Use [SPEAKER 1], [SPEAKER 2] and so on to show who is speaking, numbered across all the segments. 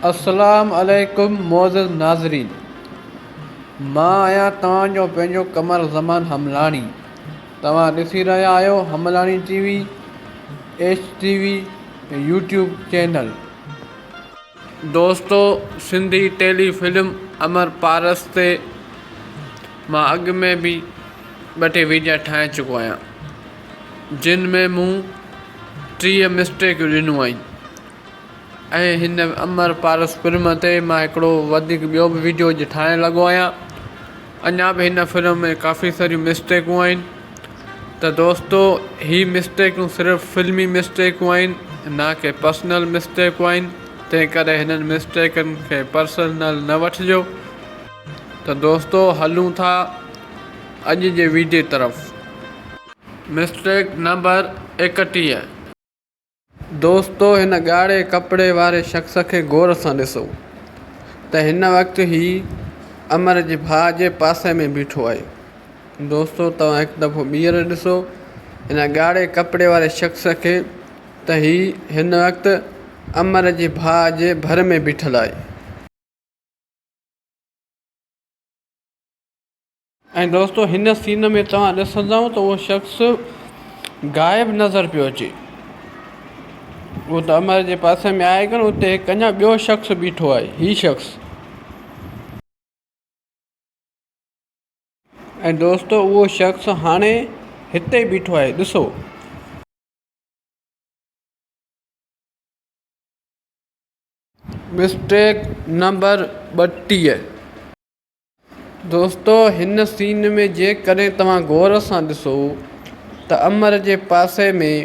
[SPEAKER 1] अस्सलाम अलैकुम मोअज़्ज़िज़ नाज़रीन। मां आहियां तव्हांजो पंहिंजो कमर ज़मान हमलानी। तव्हां ॾिसी रहिया आहियो हमलानी टीवी, HTV यूट्यूब चैनल। दोस्तो, सिंधी टेली फिल्म अमर पारस ते मां अॻु में बि ॿ टे वीडियो ठाहे चुको आहियां, जिन में मूं 30 मिस्टेक ॾिनियूं आहिनि। ऐं हिन अमर पारस फिल्म ते मां हिकिड़ो वधीक ॿियो बि वीडियो ठाहिणु लॻो आहियां। अञा बि हिन फिल्म में काफ़ी सारियूं मिस्टेकूं आहिनि। त दोस्तो, ही मिस्टेकूं सिर्फ़ु फिल्मी मिस्टेकूं आहिनि, न कि पर्सनल मिस्टेकूं आहिनि। तंहिं करे हिननि मिस्टेकनि खे पर्सनल न वठिजो। त दोस्तो, हलूं था अॼु जे वीडियो तरफ़। Mistake number 31। दोस्तो, हिन ॻाढ़े कपिड़े वारे शख़्स खे गौर सां ॾिसो त हिन वक़्तु ही अमर जे भाउ जे पासे में बीठो आहे। दोस्तो, तव्हां हिकु दफ़ो ॿीहर ॾिसो हिन ॻाढ़े कपिड़े वारे शख़्स खे त ही हिन वक़्तु अमर जे भाउ जे भर में बीठल आहे। ऐं दोस्तो, हिन सीन में तव्हां ॾिसंदव त उहो शख़्स ग़ाइबु नज़र पियो अचे। उहो त अमर जे पासे में आहे कोन, उते हिकु अञा ॿियो शख़्स बीठो आहे, ही शख़्स। ऐं दोस्तो, उहो शख़्स हाणे हिते बीठो आहे, ॾिसो। Mistake number 32। दोस्तो, हिन सीन में जेकॾहिं तव्हां गौर सां ॾिसो त अमर जे पासे में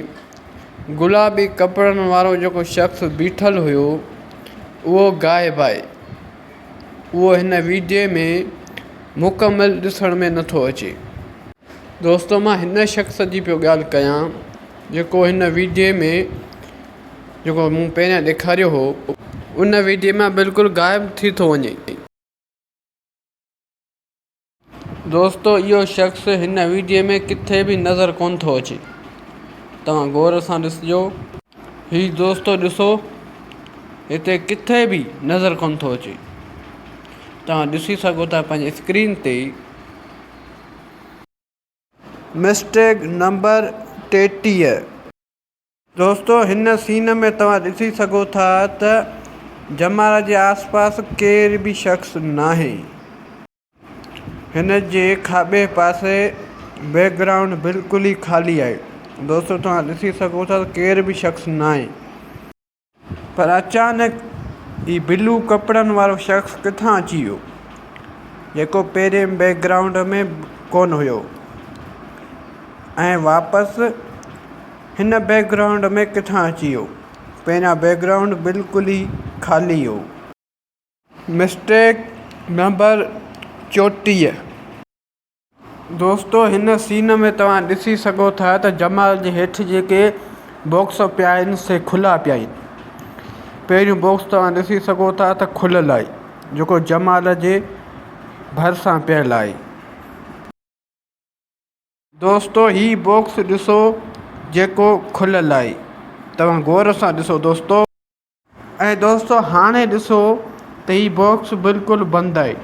[SPEAKER 1] गुलाबी कपिड़नि वारो जेको शख़्स बीठल हुयो उहो ग़ाइबु आहे। उहो हिन वीडियो में मुकमल ॾिसण में नथो अचे। दोस्तो, मां हिन शख़्स जी पियो ॻाल्हि कयां जेको हिन वीडियो में जेको मूं पहिरियां ॾेखारियो हो, उन वीडियो मां बिल्कुलु ग़ाइबु थी थो वञे। दोस्तो, इहो शख़्स हिन वीडियो में किथे बि नज़र कोन थो अचे। तव्हां गौर सां ॾिसिजो। ही दोस्तो ॾिसो, हिते किथे बि नज़र कोन थो अचे। तव्हां ॾिसी सघो था पंहिंजे स्क्रीन ते। Mistake number 33। दोस्तो, हिन सीन में तव्हां ॾिसी सघो था त जमाल जे आसपास केर बि शख़्स नाहे। हिन जे खाॿे पासे बैकग्राउंड बिल्कुलु ई ख़ाली आहे। दोस्तो, तव्हां ॾिसी सघो था त केर बि शख़्स नाहे। पर अचानक ही ब्लू कपिड़नि वारो शख़्स किथां अची वियो, जेको पहिरें बैकग्राउंड में कोन हुयो, ऐं वापसि हिन बैकग्राउंड में किथां अची वियो। पहिरियां बैकग्राउंड बिल्कुलु ई ख़ाली हो। Mistake number 34। दोस्तो, हिन सीन में तव्हां ॾिसी सघो था त जमाल जे हेठि जेके बॉक्स पिया आहिनि से खुला पिया आहिनि। पहिरियों बॉक्स तव्हां ॾिसी सघो था त खुलियलु आहे, जेको जमाल जे भरिसां पियल आहे। दोस्तो, ही बॉक्स ॾिसो जेको खुलियलु आहे। तव्हां गौर सां ॾिसो दोस्तो। ऐं दोस्तो, हाणे ॾिसो त ही बॉक्स बिल्कुलु बंदि आहे।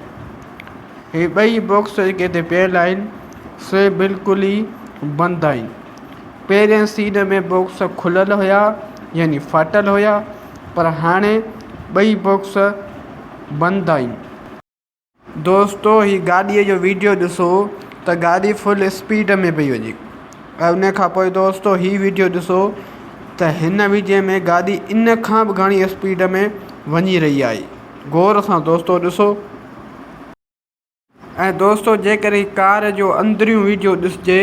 [SPEAKER 1] ही ॿई बॉक्स जेके हिते पियल आहिनि से बिल्कुलु ई बंदि आहिनि। पहिरें सीन में बॉक्स खुलियल हुया, यानी फाटल हुया, पर हाणे ॿई बॉक्स बंदि आहिनि। दोस्तो, ही गाॾीअ जो वीडियो ॾिसो त गाॾी फुल स्पीड में पई वञे। ऐं उन खां पोइ दोस्तो, ही वीडियो ॾिसो त हिन वीडियो में गाॾी इन खां बि घणी स्पीड में वञी रही आहे। गौर सां दोस्तो ॾिसो। ऐं दोस्तो, जेकॾहिं कार जो अंदरियूं वीडियो ॾिसिजे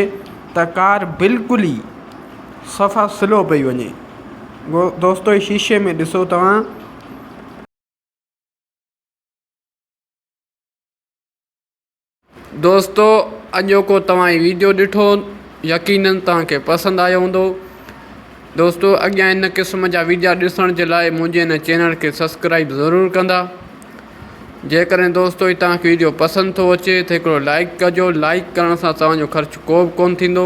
[SPEAKER 1] त कार बिल्कुलु ई सफ़ा स्लो पई वञे। दोस्तो, ही शीशे में ॾिसो तव्हां। दोस्तो, अॼोको तव्हां ही वीडियो ॾिठो, यकीनन तव्हांखे पसंदि आयो हूंदो। दोस्तो, अॻियां इन क़िस्म जा वीडियो ॾिसण जे लाइ मुंहिंजे हिन चैनल खे सब्सक्राइब ज़रूरु कंदा। जेकॾहिं दोस्तो ही तव्हांखे वीडियो पसंदि थो अचे त हिकिड़ो लाइक कजो। लाइक करण सां तव्हांजो ख़र्चु को बि कोन थींदो,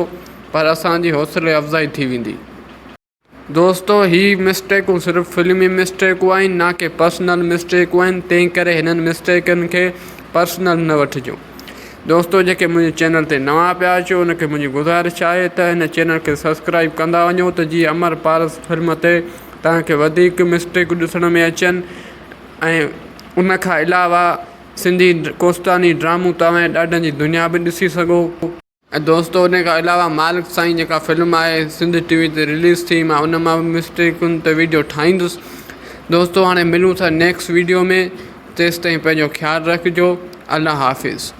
[SPEAKER 1] पर असांजी हौसले अफ़ज़ाई थी वेंदी। दोस्तों ही मिस्टेकूं सिर्फ़ु फिल्मी मिस्टेकूं आहिनि, ना कि पर्सनल मिस्टेकूं आहिनि, तंहिं करे हिननि मिस्टेकनि खे पर्सनल न वठिजो। दोस्तों जेके मुंहिंजे चैनल ते नवां पिया अचो उनखे मुंहिंजी गुज़ारिश आहे त हिन चैनल खे सब्सक्राइब कंदा वञो त जीअं अमर पारस फिल्म ते तव्हांखे वधीक मिस्टेकूं ॾिसण में अचनि ऐं उन खां अलावा सिंधी कोस्तानी ड्रामूं तव्हां ॾाढनि जी दुनिया बि ॾिसी सघो। ऐं दोस्तों उन खां अलावा मालिक साईं जेका फिल्म आहे सिंध टीवी ते रिलीज़ थी, मां उन मां बि मिस्टेकुनि ते वीडियो ठाहींदुसि। दोस्तों हाणे मिलूं था नेक्स्ट वीडियो में, तेसिताईं पंहिंजो ख़्यालु रखिजो। अल्लाह हाफ़िज़।